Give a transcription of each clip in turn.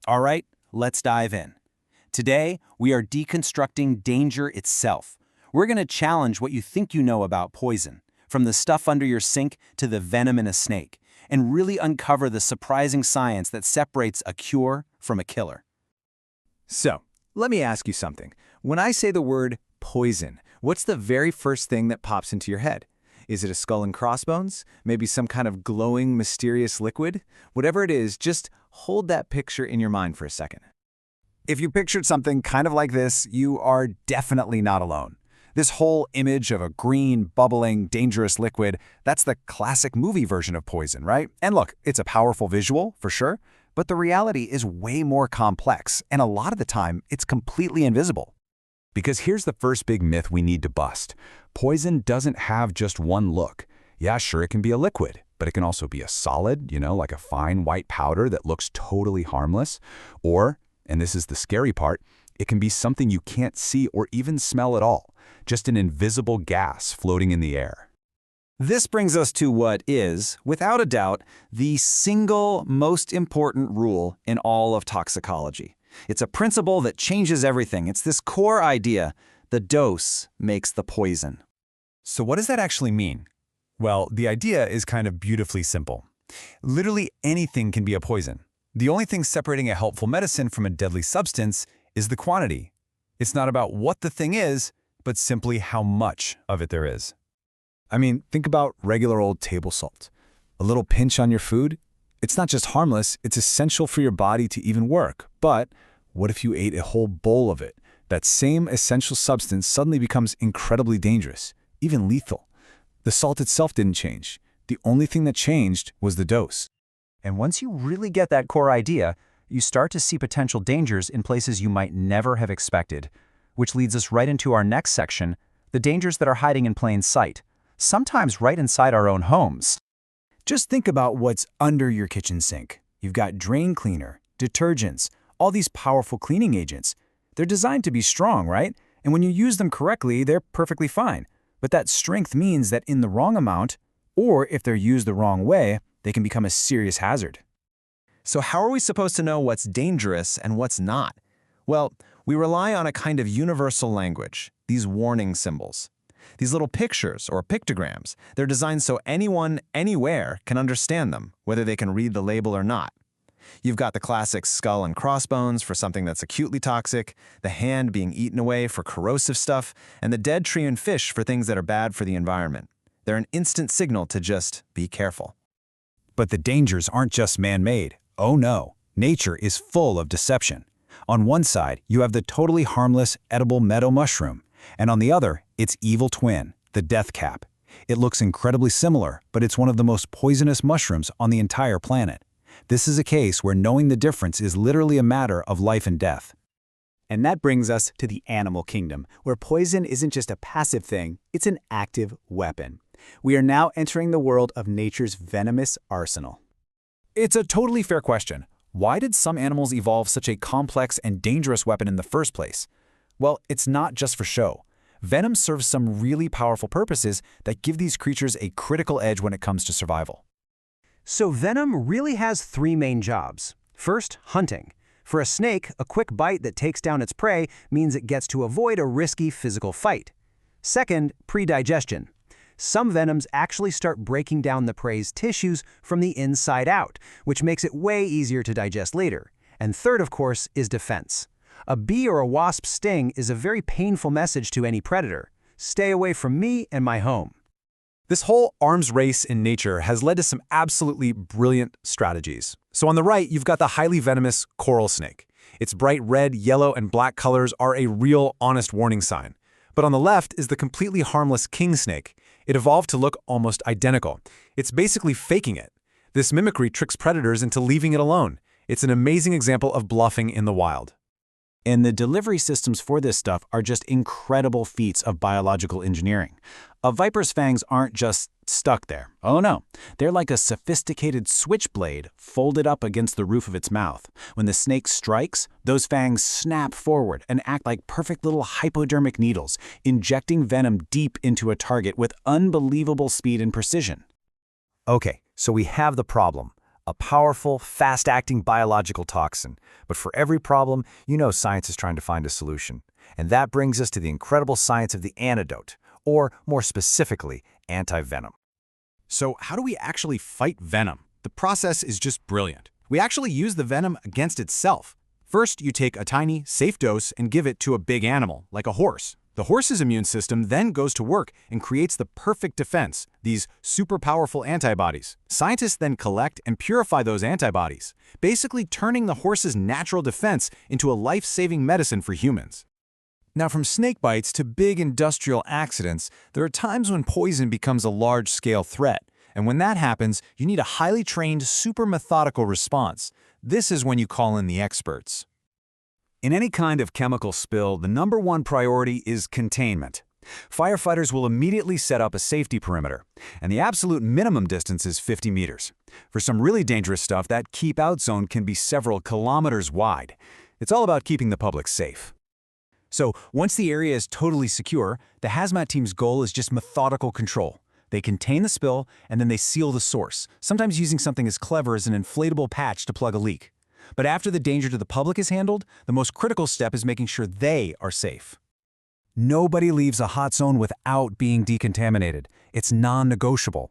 All right, let's dive in. Today, we are deconstructing danger itself. We're going to challenge what you think you know about poison, from the stuff under your sink to the venom in a snake, and really uncover the surprising science that separates a cure from a killer. So, let me ask you something. When I say the word poison, what's the very first thing that pops into your head? Is it a skull and crossbones? Maybe some kind of glowing, mysterious liquid? Whatever it is, just hold that picture in your mind for a second. If you pictured something kind of like this, you are definitely not alone. This whole image of a green, bubbling, dangerous liquid, that's the classic movie version of poison, right? And look, it's a powerful visual, for sure, but the reality is way more complex, and a lot of the time, it's completely invisible. Because here's the first big myth we need to bust. Poison doesn't have just one look. Yeah, sure, it can be a liquid, but it can also be a solid, like a fine white powder that looks totally harmless. Or, and this is the scary part, it can be something you can't see or even smell at all, just an invisible gas floating in the air. This brings us to what is, without a doubt, the single most important rule in all of toxicology. It's a principle that changes everything. It's this core idea: the dose makes the poison. So what does that actually mean? Well, the idea is kind of beautifully simple. Literally anything can be a poison. The only thing separating a helpful medicine from a deadly substance is the quantity. It's not about what the thing is, but simply how much of it there is. I mean, think about regular old table salt. A little pinch on your food? It's not just harmless, it's essential for your body to even work. But what if you ate a whole bowl of it? That same essential substance suddenly becomes incredibly dangerous, even lethal. The salt itself didn't change. The only thing that changed was the dose. And once you really get that core idea, you start to see potential dangers in places you might never have expected. Which leads us right into our next section, the dangers that are hiding in plain sight, sometimes right inside our own homes. Just think about what's under your kitchen sink. You've got drain cleaner, detergents, all these powerful cleaning agents. They're designed to be strong, right? And when you use them correctly, they're perfectly fine. But that strength means that in the wrong amount, or if they're used the wrong way, they can become a serious hazard. So how are we supposed to know what's dangerous and what's not? Well, we rely on a kind of universal language, these warning symbols. These little pictures or pictograms, they're designed so anyone, anywhere can understand them, whether they can read the label or not. You've got the classic skull and crossbones for something that's acutely toxic, the hand being eaten away for corrosive stuff, and the dead tree and fish for things that are bad for the environment. They're an instant signal to just be careful. But the dangers aren't just man-made. Oh no, nature is full of deception. On one side, you have the totally harmless edible meadow mushroom, and on the other, its evil twin, the death cap. It looks incredibly similar, but it's one of the most poisonous mushrooms on the entire planet. This is a case where knowing the difference is literally a matter of life and death. And that brings us to the animal kingdom, where poison isn't just a passive thing, it's an active weapon. We are now entering the world of nature's venomous arsenal. It's a totally fair question. Why did some animals evolve such a complex and dangerous weapon in the first place? Well, it's not just for show. Venom serves some really powerful purposes that give these creatures a critical edge when it comes to survival. So venom really has three main jobs. First, hunting. For a snake, a quick bite that takes down its prey means it gets to avoid a risky physical fight. Second, predigestion. Some venoms actually start breaking down the prey's tissues from the inside out, which makes it way easier to digest later. And third, of course, is defense. A bee or a wasp sting is a very painful message to any predator. Stay away from me and my home. This whole arms race in nature has led to some absolutely brilliant strategies. So on the right, you've got the highly venomous coral snake. Its bright red, yellow, and black colors are a real, honest warning sign. But on the left is the completely harmless king snake. It evolved to look almost identical. It's basically faking it. This mimicry tricks predators into leaving it alone. It's an amazing example of bluffing in the wild. And the delivery systems for this stuff are just incredible feats of biological engineering. A viper's fangs aren't just stuck there. Oh no, they're like a sophisticated switchblade folded up against the roof of its mouth. When the snake strikes, those fangs snap forward and act like perfect little hypodermic needles, injecting venom deep into a target with unbelievable speed and precision. Okay, so we have the problem. a powerful, fast-acting biological toxin. But for every problem, science is trying to find a solution. And that brings us to the incredible science of the antidote, or more specifically, anti-venom. So how do we actually fight venom? The process is just brilliant. We actually use the venom against itself. First, you take a tiny, safe dose and give it to a big animal, like a horse. The horse's immune system then goes to work and creates the perfect defense, these super powerful antibodies. Scientists then collect and purify those antibodies, basically turning the horse's natural defense into a life-saving medicine for humans. Now, from snake bites to big industrial accidents, there are times when poison becomes a large-scale threat. And when that happens, you need a highly trained, super methodical response. This is when you call in the experts. In any kind of chemical spill, the #1 priority is containment. Firefighters will immediately set up a safety perimeter, and the absolute minimum distance is 50 meters. For some really dangerous stuff, that keep-out zone can be several kilometers wide. It's all about keeping the public safe. So once the area is totally secure, the hazmat team's goal is just methodical control. They contain the spill, and then they seal the source, sometimes using something as clever as an inflatable patch to plug a leak. But after the danger to the public is handled, the most critical step is making sure they are safe. Nobody leaves a hot zone without being decontaminated. It's non-negotiable.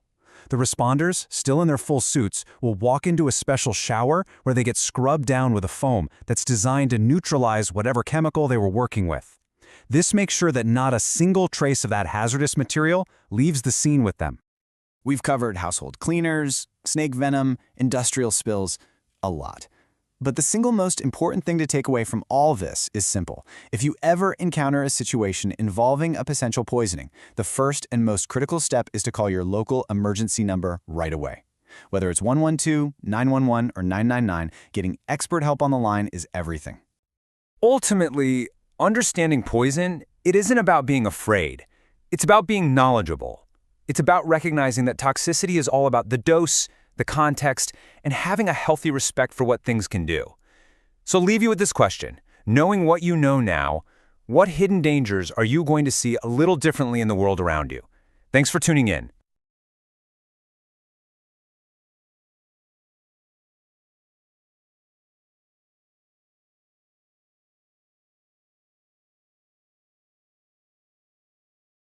The responders, still in their full suits, will walk into a special shower where they get scrubbed down with a foam that's designed to neutralize whatever chemical they were working with. This makes sure that not a single trace of that hazardous material leaves the scene with them. We've covered household cleaners, snake venom, industrial spills, a lot. But the single most important thing to take away from all this is simple. If you ever encounter a situation involving a potential poisoning, the first and most critical step is to call your local emergency number right away. Whether it's 112, 911, or 999, getting expert help on the line is everything. Ultimately, understanding poison, it isn't about being afraid. It's about being knowledgeable. It's about recognizing that toxicity is all about the dose, the context, and having a healthy respect for what things can do. So leave you with this question. Knowing what you know now, what hidden dangers are you going to see a little differently in the world around you? Thanks for tuning in.